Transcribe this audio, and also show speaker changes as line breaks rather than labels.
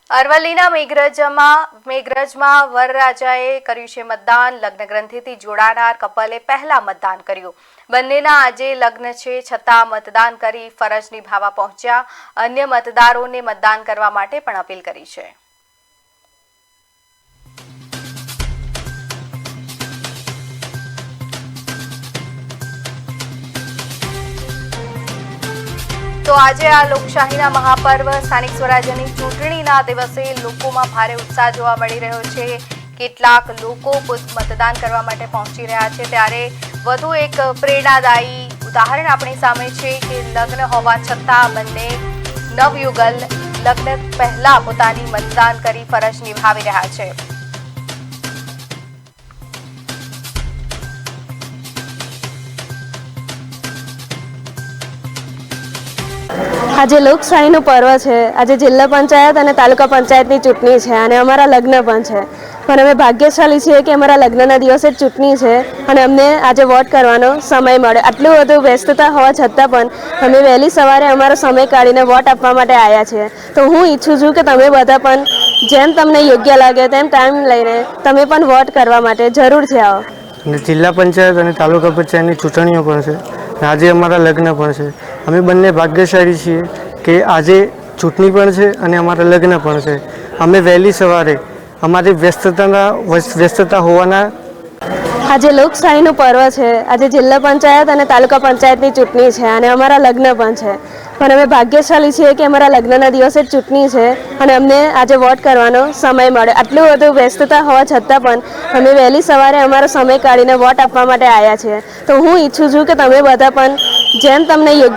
અરવલ્લીના મેઘરજમાં વરરાજાએ કર્યું છે મતદાન। લગ્ન ગ્રંથિથી જોડાનાર કપલે પહેલા મતદાન કર્યું। બંનેના આજે લગ્ન છે છતાં મતદાન કરી ફરજ નિભાવવા પહોંચ્યા। અન્ય મતદારોને મતદાન કરવા માટે પણ અપીલ કરી છે। તો આજે આ લોકશાહીના મહાપર્વ સ્થાનિક સ્વરાજ્યની ચૂંટણીના દિવસે લોકોમાં ભારે ઉત્સાહ જોવા મળી રહ્યો છે। કેટલાક લોકો મતદાન કરવા માટે પહોંચી રહ્યા છે, ત્યારે વધુ એક પ્રેરણાદાયી ઉદાહરણ આપણી સામે છે કે લગ્ન હોવા છતાં બંને નવયુગલ લગ્ન પહેલા પોતાની મતદાન કરી ફરજ નિભાવી રહ્યા છે।
આજે લોકશાહીનું પર્વ છે। આજે જિલ્લા પંચાયત અને તાલુકા પંચાયતની ચૂંટણી છે અને અમારા લગ્ન પણ છે, પણ અમે ભાગ્યશાળી છીએ કે અમારા લગ્નના દિવસે જ ચૂંટણી છે અને અમને આજે વોટ કરવાનો સમય મળે। આટલું બધું વ્યસ્તતા હોવા છતાં પણ અમે વહેલી સવારે અમારો સમય કાઢીને વોટ આપવા માટે આવ્યા છીએ। તો હું ઈચ્છું છું કે તમે બધા પણ જેમ તમને યોગ્ય લાગે તેમ ટાઈમ લઈને તમે પણ વોટ કરવા માટે જરૂરથી આવો।
જિલ્લા પંચાયત અને તાલુકા પંચાયતની ચૂંટણીઓ પણ છે, આજે અમારા લગ્ન પણ છે। અમે બંને ભાગ્યશાળી છીએ કે આજે ચૂંટણી પણ છે અને અમારા લગ્ન પણ છે। અમે વહેલી સવારે અમારી વ્યસ્તતા હોવાના
આજે લોકશાહીનું પર્વ છે। આજે જિલ્લા પંચાયત અને તાલુકા પંચાયતની ચૂંટણી છે અને અમારા લગ્ન પણ છે, પણ અમે ભાગ્યશાળી છીએ કે અમારા લગ્નના દિવસે જ ચૂંટણી છે અને અમને આજે વોટ કરવાનો સમય મળે। આટલું બધું વ્યસ્તતા હોવા છતાં પણ અમે વહેલી સવારે અમારો સમય કાઢીને વોટ આપવા માટે આવ્યા છીએ। તો હું ઈચ્છું છું કે તમે બધા પણ જેમ તમને યોગ્ય